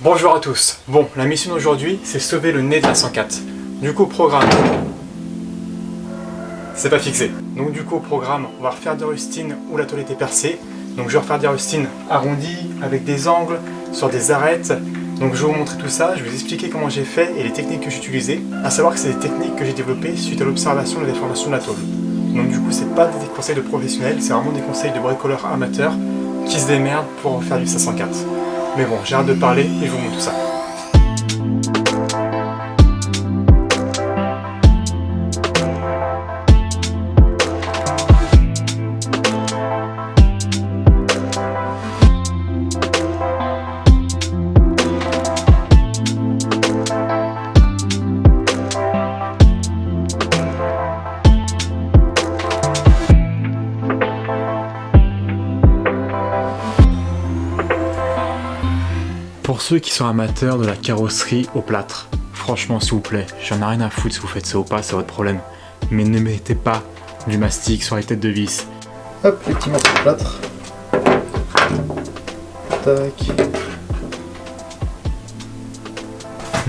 Bonjour à tous. Bon, la mission d'aujourd'hui, c'est sauver le nez de la 104. Du coup, programme. C'est pas fixé. Donc du coup, programme, on va refaire des rustines où la tôle était percée. Donc je vais refaire des rustines arrondies, avec des angles, sur des arêtes. Donc je vais vous montrer tout ça, je vais vous expliquer comment j'ai fait et les techniques que j'ai utilisées. À savoir que c'est des techniques que j'ai développées suite à l'observation de la déformation de la tôle. Donc du coup, c'est pas des conseils de professionnels, c'est vraiment des conseils de bricoleurs amateurs qui se démerdent pour faire du 504. Mais bon, j'arrête de parler et je vous montre tout ça. Pour ceux qui sont amateurs de la carrosserie au plâtre, franchement s'il vous plaît, j'en ai rien à foutre si vous faites ça ou pas, c'est votre problème. Mais ne mettez pas du mastic sur les têtes de vis. Hop, les petits morceaux de plâtre. Tac.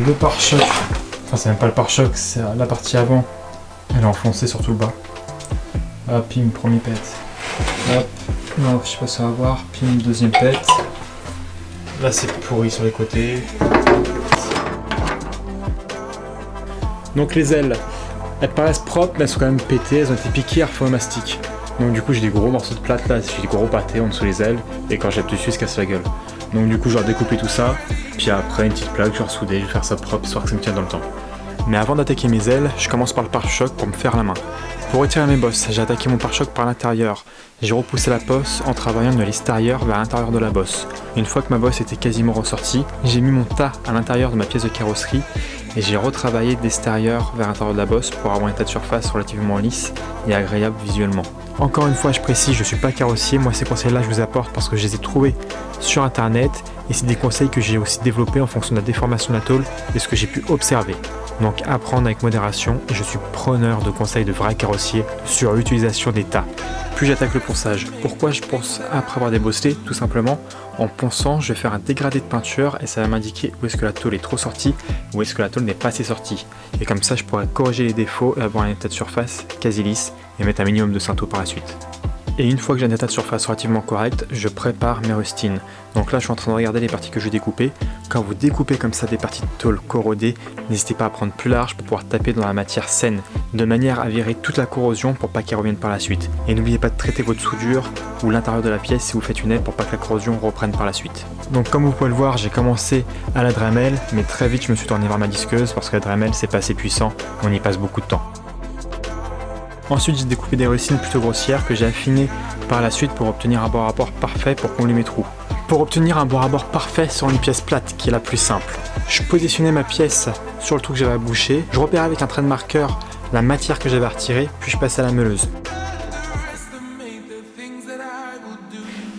Le pare-choc, enfin c'est même pas le pare-choc, c'est la partie avant. Elle est enfoncée sur tout le bas. Hop, pim, premier pète. Hop, non, je sais pas si ça va voir, pim, deuxième pète. Là c'est pourri sur les côtés. Donc les ailes, elles paraissent propres mais elles sont quand même pétées, elles ont été piquées à refait au mastic. Donc du coup j'ai des gros morceaux de plâtre là, j'ai des gros pâtés en dessous les ailes et quand j'appuie dessus, ça se casse la gueule. Donc du coup je vais découper tout ça, puis après une petite plaque, je vais ressouder, je vais faire ça propre histoire que ça me tienne dans le temps. Mais avant d'attaquer mes ailes, je commence par le pare-choc pour me faire la main. Pour retirer mes bosses, j'ai attaqué mon pare-choc par l'intérieur. J'ai repoussé la bosse en travaillant de l'extérieur vers l'intérieur de la bosse. Une fois que ma bosse était quasiment ressortie, j'ai mis mon tas à l'intérieur de ma pièce de carrosserie et j'ai retravaillé d'extérieur vers l'intérieur de la bosse pour avoir un état de surface relativement lisse et agréable visuellement. Encore une fois, je précise, je ne suis pas carrossier, moi ces conseils-là je vous apporte parce que je les ai trouvés sur internet et c'est des conseils que j'ai aussi développés en fonction de la déformation de la tôle et ce que j'ai pu observer. Donc apprendre avec modération et je suis preneur de conseils de vrais carrossiers sur l'utilisation des tas. Puis j'attaque le ponçage. Pourquoi je ponce après avoir débosselé? Tout simplement, en ponçant, je vais faire un dégradé de peinture et ça va m'indiquer où est-ce que la tôle est trop sortie ou où est-ce que la tôle n'est pas assez sortie. Et comme ça, je pourrais corriger les défauts et avoir un état de surface quasi lisse et mettre un minimum de cinteaux par la suite. Et une fois que j'ai un état de surface relativement correct, je prépare mes rustines. Donc là je suis en train de regarder les parties que je vais découper. Quand vous découpez comme ça des parties de tôle corrodées, n'hésitez pas à prendre plus large pour pouvoir taper dans la matière saine, de manière à virer toute la corrosion pour pas qu'elle revienne par la suite. Et n'oubliez pas de traiter votre soudure ou l'intérieur de la pièce si vous faites une aide pour pas que la corrosion reprenne par la suite. Donc comme vous pouvez le voir, j'ai commencé à la Dremel, mais très vite je me suis tourné vers ma disqueuse parce que la Dremel c'est pas assez puissant, on y passe beaucoup de temps. Ensuite, j'ai découpé des rustines plutôt grossières que j'ai affinées par la suite pour obtenir un bord à bord parfait pour combler mes trous. Pour obtenir un bord à bord parfait sur une pièce plate qui est la plus simple, je positionnais ma pièce sur le trou que j'avais à boucher, je repérais avec un trait de marqueur la matière que j'avais à retirer, puis je passais à la meuleuse.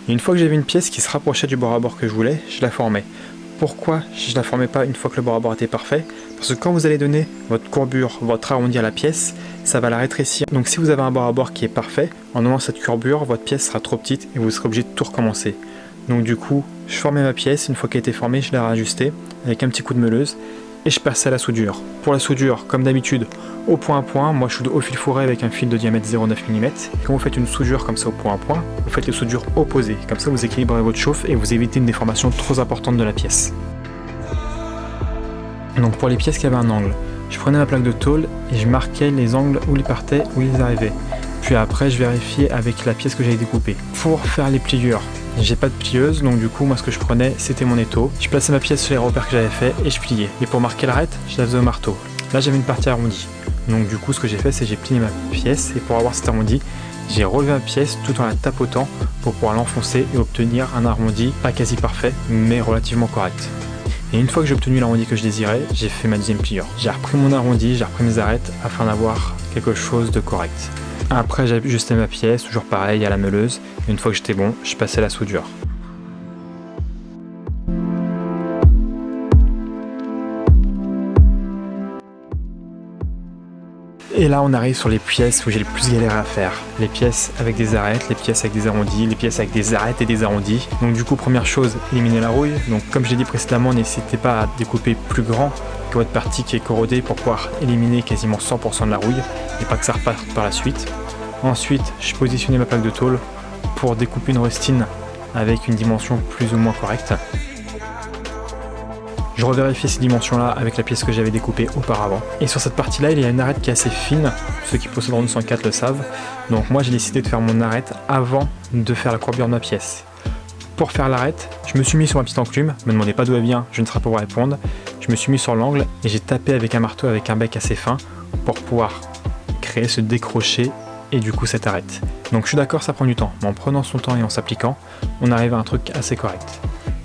Et une fois que j'avais une pièce qui se rapprochait du bord à bord que je voulais, je la formais. Pourquoi je ne la formais pas une fois que le bord à bord était parfait? Parce que quand vous allez donner votre courbure, votre arrondi à la pièce, ça va la rétrécir. Donc si vous avez un bord à bord qui est parfait, en donnant cette courbure, votre pièce sera trop petite et vous serez obligé de tout recommencer. Donc du coup, je formais ma pièce, une fois qu'elle était formée, je la réajustais avec un petit coup de meuleuse et je passais à la soudure. Pour la soudure, comme d'habitude, au point à point, moi je soude au fil fourré avec un fil de diamètre 0,9 mm. Quand vous faites une soudure comme ça au point à point, vous faites les soudures opposées. Comme ça vous équilibrez votre chauffe et vous évitez une déformation trop importante de la pièce. Donc pour les pièces qui avaient un angle, je prenais ma plaque de tôle et je marquais les angles où ils partaient, où ils arrivaient. Puis après je vérifiais avec la pièce que j'avais découpée. Pour faire les pliures, j'ai pas de plieuse, donc du coup moi ce que je prenais c'était mon étau. Je plaçais ma pièce sur les repères que j'avais fait et je pliais. Et pour marquer l'arête, je la faisais au marteau. Là j'avais une partie arrondie. Donc du coup ce que j'ai fait c'est j'ai plié ma pièce et pour avoir cet arrondi, j'ai relevé ma pièce tout en la tapotant pour pouvoir l'enfoncer et obtenir un arrondi pas quasi parfait mais relativement correct. Et une fois que j'ai obtenu l'arrondi que je désirais, j'ai fait ma deuxième pliure. J'ai repris mon arrondi, j'ai repris mes arêtes afin d'avoir quelque chose de correct. Après j'ai ajusté ma pièce, toujours pareil à la meuleuse. Une fois que j'étais bon, je passais à la soudure. Et là on arrive sur les pièces où j'ai le plus galéré à faire. Les pièces avec des arêtes, les pièces avec des arrondis, les pièces avec des arêtes et des arrondis. Donc du coup première chose, éliminer la rouille. Donc comme je l'ai dit précédemment, n'hésitez pas à découper plus grand que votre partie qui est corrodée pour pouvoir éliminer quasiment 100% de la rouille et pas que ça reparte par la suite. Ensuite, je positionnais ma plaque de tôle pour découper une rustine avec une dimension plus ou moins correcte. Je revérifie ces dimensions-là avec la pièce que j'avais découpée auparavant. Et sur cette partie-là, il y a une arête qui est assez fine. Ceux qui possèdent une 104 le savent. Donc moi, j'ai décidé de faire mon arête avant de faire la courbure de ma pièce. Pour faire l'arête, je me suis mis sur ma petite enclume. Ne me demandez pas d'où elle vient, je ne serai pas vous répondre. Je me suis mis sur l'angle et j'ai tapé avec un marteau avec un bec assez fin pour pouvoir créer ce décroché et du coup cette arête. Donc je suis d'accord, ça prend du temps, mais en prenant son temps et en s'appliquant, on arrive à un truc assez correct.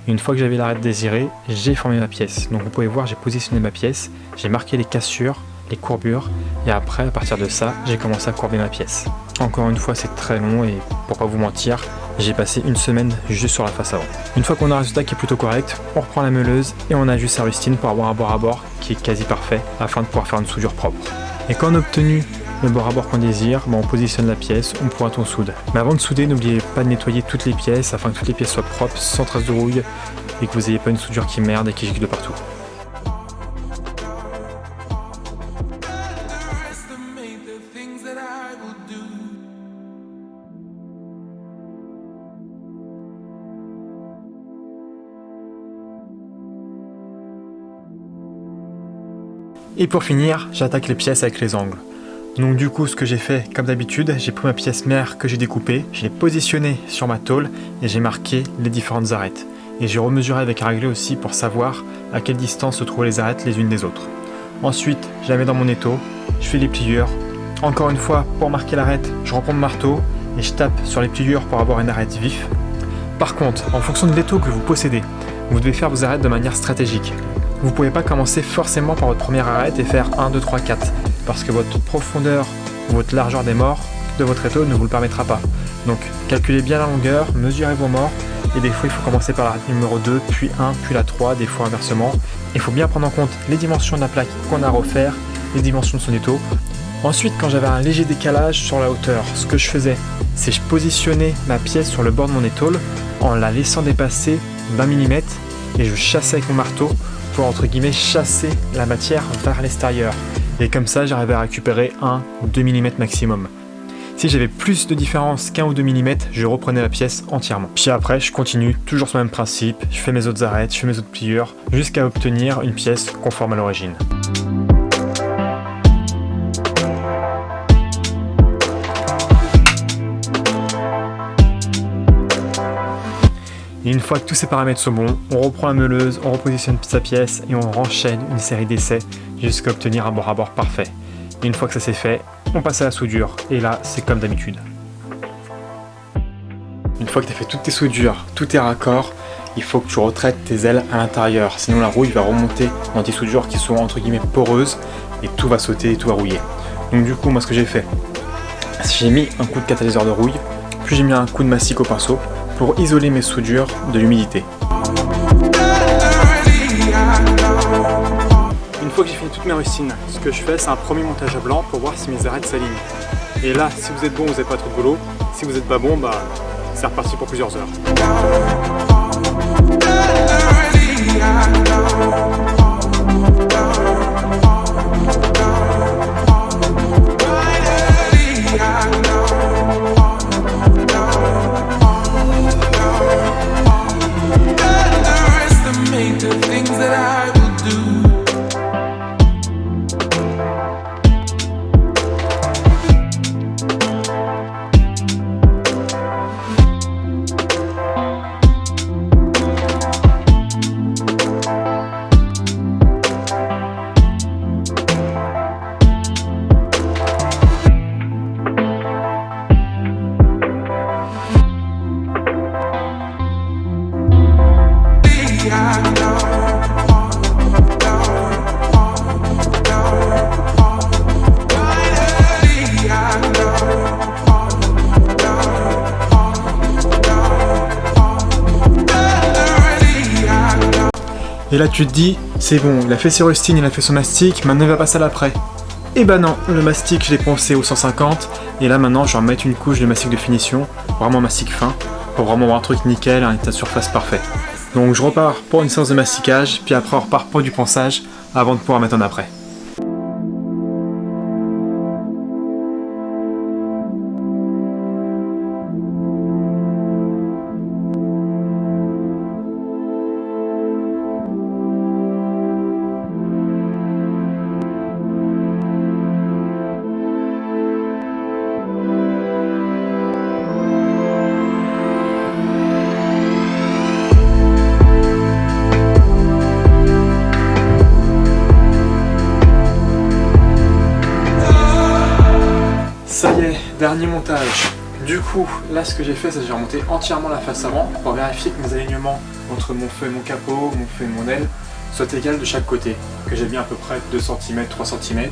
Une fois que j'avais l'arête désirée, j'ai formé ma pièce. Donc vous pouvez voir, j'ai positionné ma pièce, j'ai marqué les cassures, les courbures, et après, à partir de ça, j'ai commencé à courber ma pièce. Encore une fois, c'est très long et pour pas vous mentir, j'ai passé une semaine juste sur la face avant. Une fois qu'on a un résultat qui est plutôt correct, on reprend la meuleuse et on ajuste sa rustine pour avoir un bord à bord qui est quasi parfait afin de pouvoir faire une soudure propre. Et quand on a obtenu le bord à bord qu'on désire, on positionne la pièce, on pointe, on soude. Mais avant de souder, n'oubliez pas de nettoyer toutes les pièces afin que toutes les pièces soient propres, sans trace de rouille et que vous n'ayez pas une soudure qui merde et qui gicle de partout. Et pour finir, j'attaque les pièces avec les angles. Donc du coup, ce que j'ai fait, comme d'habitude, j'ai pris ma pièce mère que j'ai découpée, je l'ai positionnée sur ma tôle et j'ai marqué les différentes arêtes. Et j'ai remesuré avec un réglet aussi pour savoir à quelle distance se trouvaient les arêtes les unes des autres. Ensuite, je la mets dans mon étau, je fais les pliures. Encore une fois, pour marquer l'arête, je reprends mon marteau et je tape sur les pliures pour avoir une arête vif. Par contre, en fonction de l'étau que vous possédez, vous devez faire vos arêtes de manière stratégique. Vous ne pouvez pas commencer forcément par votre première arête et faire 1, 2, 3, 4. Parce que votre profondeur ou votre largeur des morts de votre étau ne vous le permettra pas. Donc calculez bien la longueur, mesurez vos morts, et des fois il faut commencer par la numéro 2, puis 1, puis la 3, des fois inversement. Il faut bien prendre en compte les dimensions de la plaque qu'on a à refaire, les dimensions de son étau. Ensuite, quand j'avais un léger décalage sur la hauteur, ce que je faisais, c'est que je positionnais ma pièce sur le bord de mon étole en la laissant dépasser 20 mm et je chassais avec mon marteau pour entre guillemets chasser la matière vers l'extérieur. Et comme ça, j'arrivais à récupérer 1 ou 2 mm maximum. Si j'avais plus de différence qu'1 ou 2 mm, je reprenais la pièce entièrement. Puis après, je continue toujours sur le même principe, je fais mes autres arêtes, je fais mes autres pliures, jusqu'à obtenir une pièce conforme à l'origine. Et une fois que tous ces paramètres sont bons, on reprend la meuleuse, on repositionne sa pièce et on enchaîne une série d'essais jusqu'à obtenir un bord à bord parfait. Et une fois que ça c'est fait, on passe à la soudure et là c'est comme d'habitude. Une fois que tu as fait toutes tes soudures, tous tes raccords, il faut que tu retraites tes ailes à l'intérieur, sinon la rouille va remonter dans tes soudures qui sont entre guillemets poreuses et tout va sauter et tout va rouiller. Donc du coup, moi ce que j'ai fait, j'ai mis un coup de catalyseur de rouille, puis j'ai mis un coup de mastic au pinceau pour isoler mes soudures de l'humidité. Une fois que j'ai fini toutes mes rustines, ce que je fais c'est un premier montage à blanc pour voir si mes arêtes s'alignent. Et là, si vous êtes bon, vous n'avez pas trop de boulot. Si vous n'êtes pas bon, c'est reparti pour plusieurs heures. Et là tu te dis, c'est bon, il a fait ses rustines, il a fait son mastic, maintenant il va passer à l'après. Et bah non, le mastic je l'ai poncé au 150 et là maintenant je vais remettre une couche de mastic de finition, vraiment mastic fin, pour vraiment avoir un truc nickel, un état de surface parfait. Donc je repars pour une séance de masticage, puis après on repart pour du ponçage avant de pouvoir mettre en après. Ça y est, dernier montage. Du coup, là ce que j'ai fait, c'est que j'ai remonté entièrement la face avant pour vérifier que mes alignements entre mon feu et mon capot, mon feu et mon aile soient égales de chaque côté. Que j'ai bien à peu près 2 cm, 3 cm.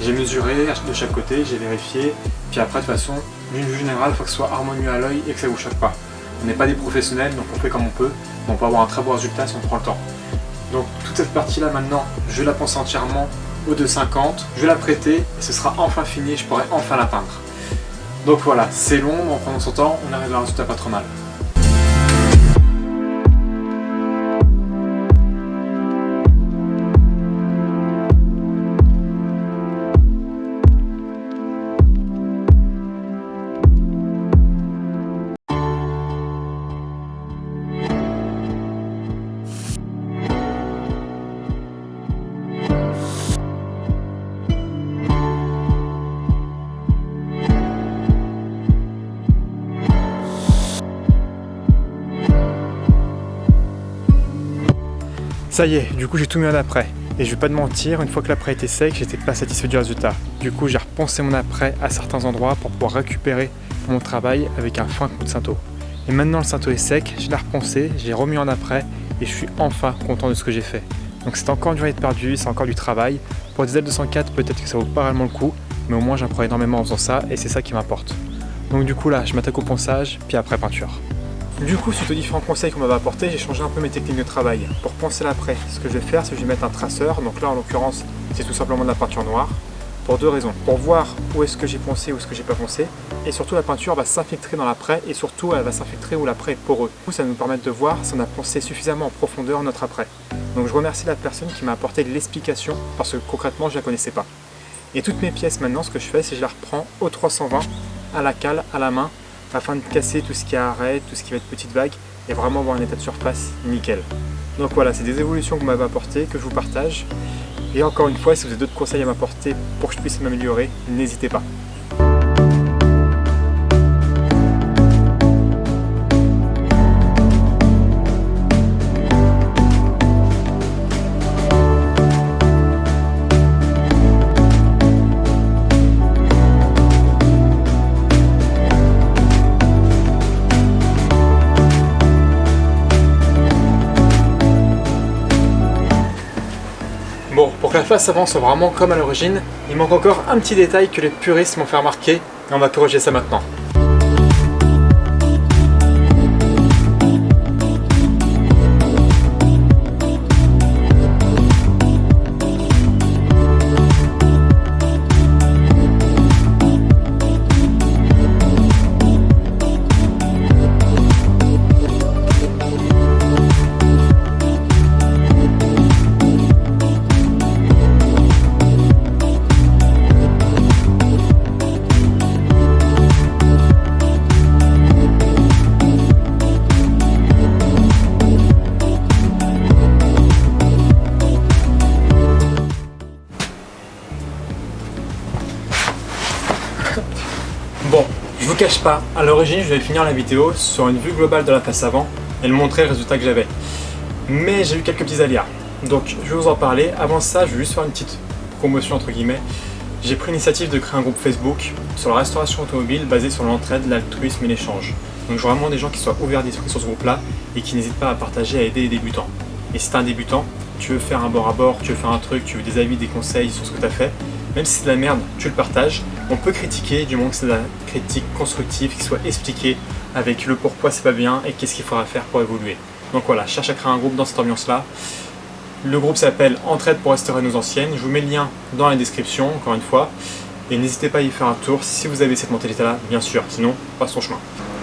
J'ai mesuré de chaque côté, j'ai vérifié. Puis après, de toute façon, d'une vue générale, il faut que ce soit harmonieux à l'œil et que ça ne vous choque pas. On n'est pas des professionnels, donc on fait comme on peut. Mais on peut avoir un très beau résultat si on prend le temps. Donc toute cette partie-là maintenant, je vais la poncer entièrement au 2,50, je vais la prêter et ce sera enfin fini, je pourrai enfin la peindre. Donc voilà, c'est long, mais en prenant son temps, on arrive à un résultat pas trop mal. Ça y est, du coup j'ai tout mis en après. Et je vais pas te mentir, une fois que l'après était sec, j'étais pas satisfait du résultat. Du coup j'ai reponcé mon après à certains endroits pour pouvoir récupérer mon travail avec un fin coup de cinteau. Et maintenant le cinteau est sec, je l'ai reponcé, j'ai remis en après et je suis enfin content de ce que j'ai fait. Donc c'est encore une journée de perdu, c'est encore du travail. Pour des L204 peut-être que ça vaut pas réellement le coup, mais au moins j'apprends énormément en faisant ça et c'est ça qui m'importe. Donc du coup là je m'attaque au ponçage, puis après peinture. Du coup, suite aux différents conseils qu'on m'avait apportés, j'ai changé un peu mes techniques de travail. Pour poncer l'après, ce que je vais faire, c'est que je vais mettre un traceur. Donc là, en l'occurrence, c'est tout simplement de la peinture noire. Pour 2 raisons. Pour voir où est-ce que j'ai poncé, où est-ce que j'ai pas poncé. Et surtout, la peinture va s'infiltrer dans l'après. Et surtout, elle va s'infiltrer où l'après est poreux. Du coup, ça va nous permettre de voir si on a poncé suffisamment en profondeur notre après. Donc je remercie la personne qui m'a apporté l'explication, parce que concrètement, je la connaissais pas. Et toutes mes pièces maintenant, ce que je fais, c'est que je la reprends au 320, à la cale, à la main, afin de casser tout ce qui est arrêt, tout ce qui va être petite vague et vraiment avoir un état de surface nickel. Donc voilà, c'est des évolutions que vous m'avez apportées, que je vous partage. Et encore une fois, si vous avez d'autres conseils à m'apporter pour que je puisse m'améliorer, n'hésitez pas. Bon, pour que la face avant soit vraiment comme à l'origine, il manque encore un petit détail que les puristes m'ont fait remarquer et on va corriger ça maintenant. Bon, je vous cache pas, à l'origine je devais finir la vidéo sur une vue globale de la face avant et le montrer le résultat que j'avais. Mais j'ai eu quelques petits aléas, donc je vais vous en parler. Avant ça, je vais juste faire une petite promotion entre guillemets. J'ai pris l'initiative de créer un groupe Facebook sur la restauration automobile basé sur l'entraide, l'altruisme et l'échange. Donc je veux vraiment des gens qui soient ouverts d'esprit sur ce groupe-là et qui n'hésitent pas à partager, à aider les débutants. Et si t'es un débutant, tu veux faire un bord à bord, tu veux faire un truc, tu veux des avis, des conseils sur ce que tu as fait, même si c'est de la merde, tu le partages. On peut critiquer, du moment que c'est de la critique constructive, qui soit expliquée avec le pourquoi c'est pas bien et qu'est-ce qu'il faudra faire pour évoluer. Donc voilà, je cherche à créer un groupe dans cette ambiance-là. Le groupe s'appelle Entraide pour restaurer nos anciennes. Je vous mets le lien dans la description, encore une fois. Et n'hésitez pas à y faire un tour si vous avez cette mentalité-là, bien sûr. Sinon, passe ton chemin.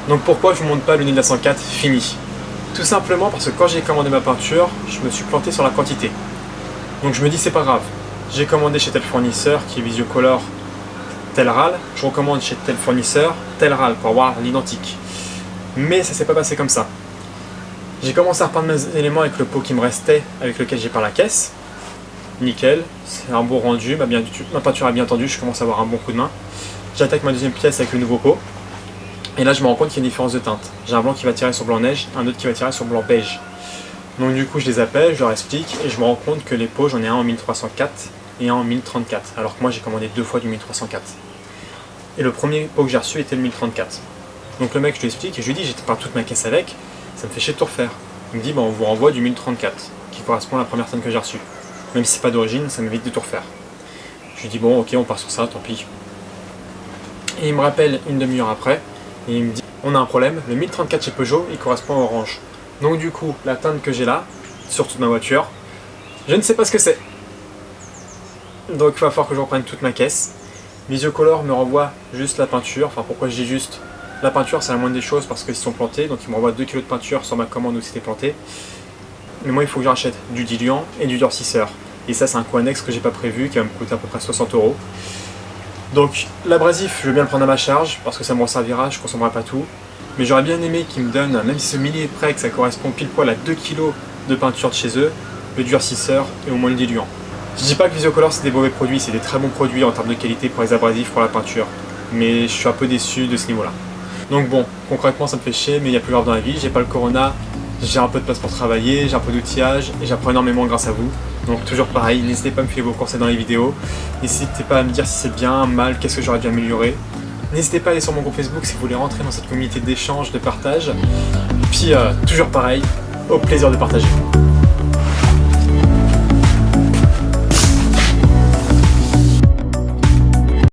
Donc pourquoi je ne vous montre pas le nez de la 104 fini? Tout simplement parce que quand j'ai commandé ma peinture, je me suis planté sur la quantité. Donc je me dis c'est pas grave. J'ai commandé chez tel fournisseur qui est Visiocolor tel râle. Je recommande chez tel fournisseur tel râle pour avoir l'identique. Mais ça s'est pas passé comme ça. J'ai commencé à repeindre mes éléments avec le pot qui me restait, avec lequel j'ai peint la caisse. Nickel, c'est un bon rendu, ma peinture a bien tendu, je commence à avoir un bon coup de main. J'attaque ma deuxième pièce avec le nouveau pot. Et là je me rends compte qu'il y a une différence de teinte. J'ai un blanc qui va tirer sur blanc neige, un autre qui va tirer sur blanc beige. Donc du coup je les appelle, je leur explique et je me rends compte que les pots, j'en ai un en 1304 et un en 1034. Alors que moi j'ai commandé 2 fois du 1304. Et le premier pot que j'ai reçu était le 1034. Donc le mec je lui explique et je lui dis j'ai peint toute ma caisse avec, ça me fait chier de tout refaire. Il me dit on vous renvoie du 1034 qui correspond à la première teinte que j'ai reçue. Même si c'est pas d'origine, ça m'évite de tout refaire. Je lui dis bon ok on part sur ça, tant pis. Et il me rappelle une demi-heure après. Et il me dit, on a un problème, le 1034 chez Peugeot, il correspond à orange. Donc du coup, la teinte que j'ai là, sur toute ma voiture, je ne sais pas ce que c'est. Donc il va falloir que je reprenne toute ma caisse. Visiocolor me renvoie juste la peinture, enfin pourquoi je dis juste la peinture, c'est la moindre des choses parce qu'ils sont plantés, donc il me renvoie 2 kg de peinture sur ma commande où c'était planté. Mais moi il faut que je rachète du diluant et du durcisseur. Et ça c'est un coût annexe que j'ai pas prévu, qui va me coûter à peu près 60 €. Donc l'abrasif, je veux bien le prendre à ma charge parce que ça me resservira, je ne consommerai pas tout. Mais j'aurais bien aimé qu'ils me donnent, même si ce milli est près, que ça correspond pile poil à 2 kg de peinture de chez eux, le durcisseur et au moins le diluant. Je dis pas que Visiocolor c'est des mauvais produits, c'est des très bons produits en termes de qualité pour les abrasifs, pour la peinture. Mais je suis un peu déçu de ce niveau-là. Donc bon, concrètement ça me fait chier, mais il n'y a plus grave dans la vie, j'ai pas le corona, j'ai un peu de place pour travailler, j'ai un peu d'outillage et j'apprends énormément grâce à vous. Donc toujours pareil, n'hésitez pas à me filer vos conseils dans les vidéos, n'hésitez pas à me dire si c'est bien, mal, qu'est-ce que j'aurais dû améliorer. N'hésitez pas à aller sur mon groupe Facebook si vous voulez rentrer dans cette communauté d'échange, de partage. Et puis toujours pareil, au plaisir de partager.